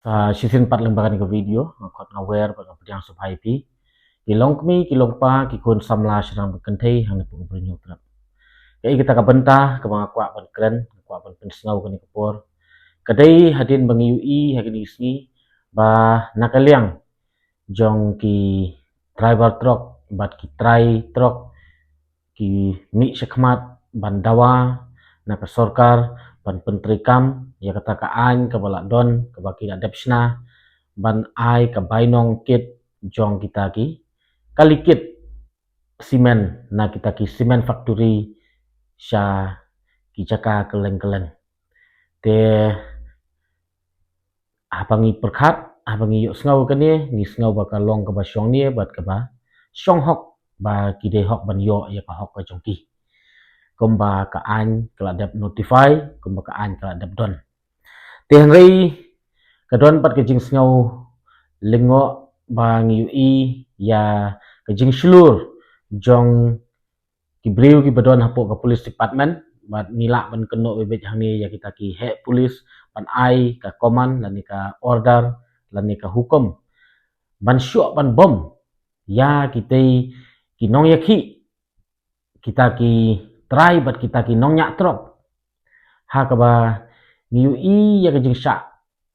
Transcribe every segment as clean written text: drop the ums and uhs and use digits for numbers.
Sa season 4 lembaga ni video ngakot ngaware ba pedang subhai pi kilong kmi kilong pa kikun samla serang berkentai hang pu bernyu trap kai kita ka bentah ke mga kwa ban kren kwa ban pensngau kan kapor kadai hadin bang ui hagini sni ba nakaliang jong ki driver truck bat ki trai truck ki mi sekhmat ban dawa na ka sorkar ban pentri kam ya kata ka an ka balak don ka baki adapsna ban ai ka bainong kit jong kita ki kalikit simen na kita ki simen factory sya ki jaka keleng-keleng te abangi perkhat abangi yuk sngau kan ni sngau ba ka long ka ba syong ni bat ka ba syong hok ba ki de hok ban yo ya ka hok ka jongki kumba ka an kala dap notify kumba ka an kala dap don te hangrei ka don pat ka jing sngau lengo ba ngiui ya ka jing slur jong ki breu ki badon hapo ka police department bat nila ban keno bebet hangni ya kita ki he police ban ai ka command lani ka order lani ka hukum ban syok ban bom ya kita ki nong yakhi kita ki try bat kita ki nong nyak trop ha ka ba ngiui ya ka jing syak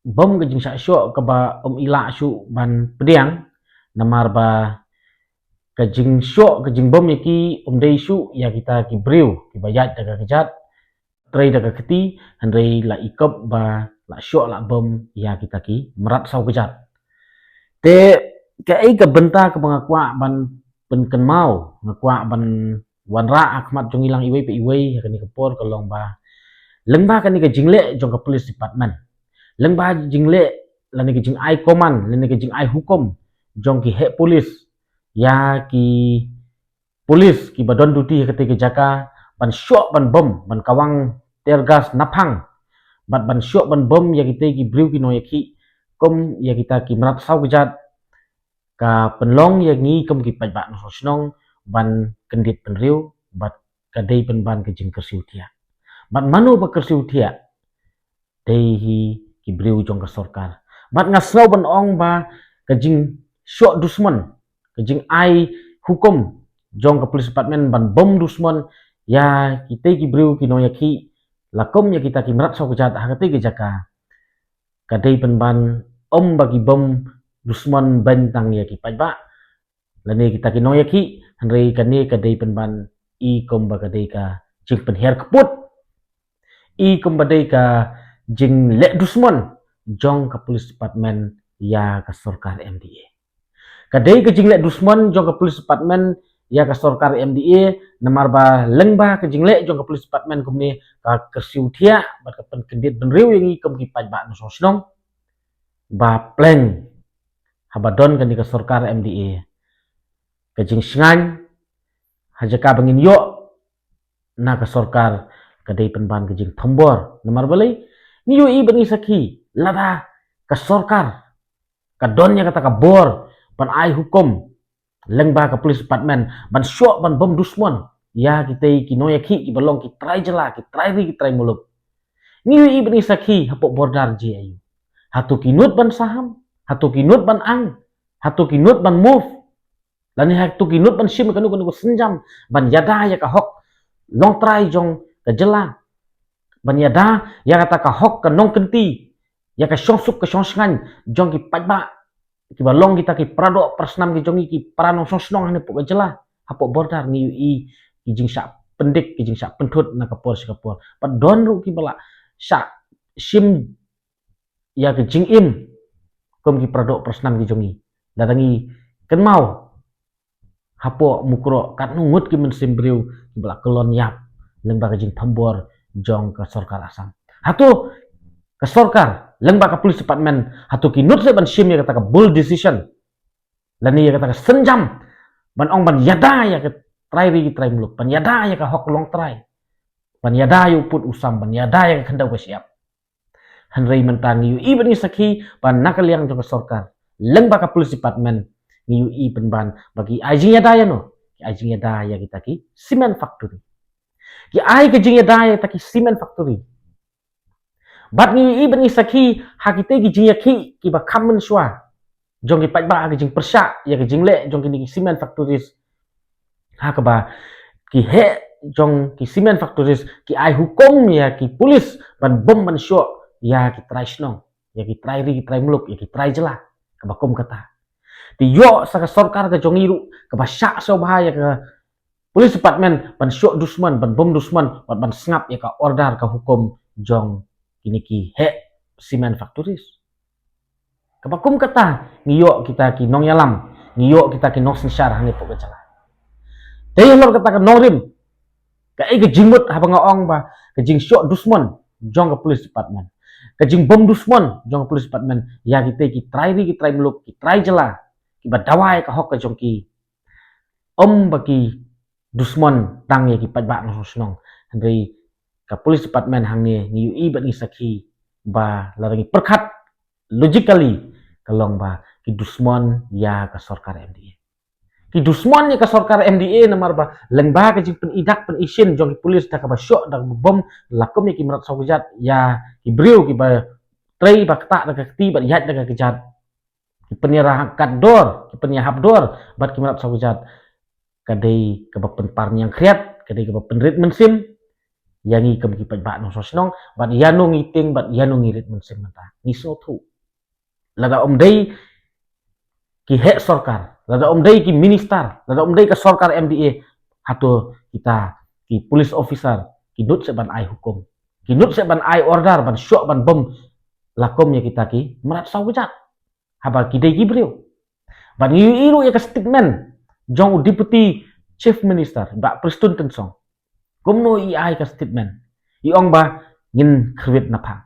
bom ka jing syak syok ka ba ila syu ban pedang namar ba kajing syok kajing bom yaki umdai syu ya kita ki breu ki bayat daga kejat trai daga keti handai la ikop ba la syok la bom ya kita ki merat sau kejat te ke ai ka benta ka bangakwa ban penken mau ngakwa ban wanra akmat jong ilang iwei pe iwei kani kapor kalong ba lengba kani ka jingle jong ka police department lengba jingle lani ka jing ai command lani ka jing ai hukum jong ki he police ya ki polis ki badon duty ketika jaka ban syok ban bom ban kawang tear gas naphang ban syok ban bom ya kita ki breu ki no yakhi kom ya kita ki merat sau kejat ka penlong ya ngi kom ki paj ba no snong ban kendit penriu bat kadai pen ban ke jing kersiu tia bat manu ba kersiu tia dei hi ki breu jong ka sorkar bat ngasau ban ong ba ka jing syok dusman ka jing ai hukum jong ka police department ban bom dusman ya kita ki breu ki no yakhi lakom ya kita ki merat sau kejat hakate ke jaka kadai pen ban om bagi bom dusman bentang ya ki pajba lani kita ki no yakhi handrei kani kadai pen ban i kom ba kadai ka jing pen her keput i kom badai ka jing le dusman jong ka police department ya ka sorkar MDA kadai ka jing le dusman jong ka police department ya ka sorkar MDA namar ba lengba ka jingle jong ka police department kumni ka kersiu thia ba ka pen kendit ben riu yang ikom ki paj ba no sosnong ba plan habadon kan ka sorkar MDA ka jing sngan hajaka bangin yo na ka sorkar kadai penban ka jing thombor namar balai ni yo i bangi sakhi lada ka sorkar ka donnya kata ka bor ban ai hukum lengba ka police department ban syok ban bom dusman ya kita ki no yakhi ki balong ki try jela ki try muluk ni i bani sakhi hapok bordar ji ayu hatu kinut ban saham hatu kinut ban ang hatu kinut ban move lani hatu kinut ban sim kanu kanu senjam ban yada ya ka hok long try jong ka jela ban yada ya kata ka hok ka nong kenti ya ka syong sup ka syong sngan jong ki pajba ki balong kita ki prado persnam ki jongi ki prano sosnong ne pok jela hapok bordar ni i ki jing syak pendik ki jing syak pentut na kapor sikapor pa don ru ki bala syak sim ya ki jing im kom ki prado persnam ki jongi datangi ken mau hapok mukro kat nungut ki men sim breu ki bala kelon yap lengba ka jing thambor jong ka sorkar asam hatu ka sorkar lengba ka police department hatu ki nut se ban sim ya kata ka bull decision lani ya kata ka senjam ban ong ban yada ya ka try muluk ban yada ya ka hok long try ban yada yu put usam ban yada ya ka khandau ka siap hanrei mentang yu i bani sakhi ban nakaliang jong ka sorkar lengba ka police department ni yu i pen ban bagi ajing yada ya no ajing yada ya kita ki cement factory ki ai ka jing yada ya ta ki cement factory Bat ni i ben isaki hakite gi jing yaki ki ba kamen shwa. Jong ki patba ki jing persya ya ki jing le jong ki cement factories. Ha ka ba ki he jong ki cement factories ki ai hukum ya ki polis ban bom ban shwa ya ki try snong ya ki try ri ki try muluk ya ki try jela ka ba kom kata. Ti yo sa ka sarkar ka jong iru ka ba syak so bahaya ka Police department ban syok dusman ban bom dusman ban sengap ya ka order ka hukum jong kini ki he cement factories. Kapakum kata ngiyok kita ki nong yalam, ngiyok kita ki nong sensyar hangi pok kecala. Daya lor kata ka nong rim. Ka ke jingmut habang ngaong ba ke jing syok dusman jong ka police department. Ka jing bom dusman jong ka police department ya kita ki try ri ki try meluk ki try jela ki badawai ka hok ka jong ki baki dusman tang ye ki patba no snong handai ka police department hang ni i bat ni sakhi ba larangi perkhat logically kalong ba ki dusman ya ka sarkar MDA ki dusman ya ka sarkar MDA namar ba lengba ka jing pen idak pen isin jong ki police ta ka ba syok dak bom lakom ye ki merat sawjat ya ki briu ki ba trei ba kta dak ti ba yat dak kejat ki penyerah kat dor ki penyahap dor bat ki merat sawjat kadai kebapen parnyang kriat kadai kebapen rit mensim yangi kem ki pat no sosnong bat yano ngiting bat yano ngirit mensim mata ni so thu lada dai ki he sarkar lada dai ki minister lada dai ka sarkar MDA hato kita ki police officer ki nut se ban ai hukum ki nut se ban ai order ban syok ban bom lakom ya kita ki merat sawjat haba ki dai gibreu ban iru ya ka statement jong deputy chief minister ba prestun tensong kumno i ai ka statement i ong ba ngin khwit na phang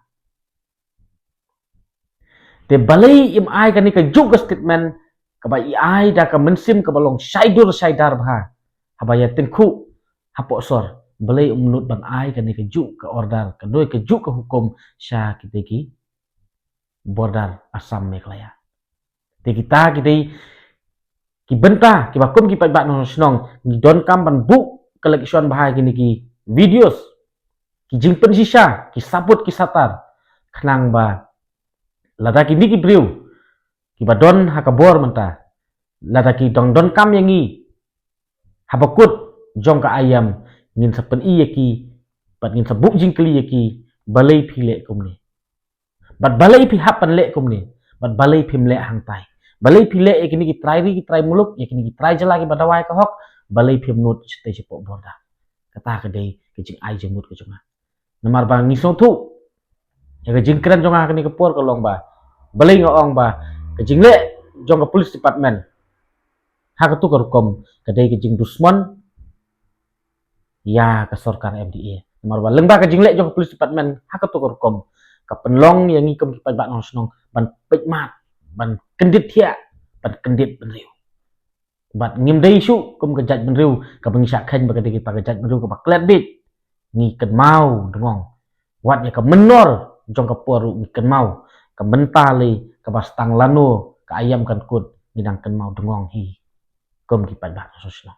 te balai im ai ka ni ka juk ka statement ka ba i ai da ka mensim ka balong saidar bha haba ya tengku hapo sor balai umnut ban ai ka ni ka juk ka order ka doi ka juk ka hukum sya kita ki border Assam Meghalaya te kita ki benta ki bakum ki pat no snong ni don kam ban bu collection bahai kini ki videos ki jingpen sisa ki saput ki satar khnang ba lada ki ni ki briu ki badon hakabor menta lada ki don kam yangi habakut jong ka ayam ngin sapen i ki bat ngin sabuk jingkli ki balai phile kumni bat balai phi hapan le kumni bat balai phim le hangtai balai pile e kini ki try ri ki try muluk ya kini ki try jela ki badawai ka hok balai phim nut chite chipo borda kata ka dei ki jing ai jemut ka chunga namar bang ni so thu ya ka jing kran jonga kini ka por ka long ba balai ngaong ba ka jing le jong ka police department ha ka tu ka rukom ka dei ki jing dusman ya ka sarkar MDA namar ba lengba ka jing le jong ka police department ha ka tu ka rukom ka penlong yang ngikom ki pat ba no snong ban pekmat ban kendit thia ban kendit benriu bat ngim dei shu kum ka jat benriu ka bangsa khen ba ka dikit pa ka jat benriu ka ba klet bit ngi ken mau dengong wat ya ka menor jong ka poru ngi ken mau ka mentali ka ba stang lano ka ayam kan kut ngidang ken mau dengong hi kum ki pat ba sosno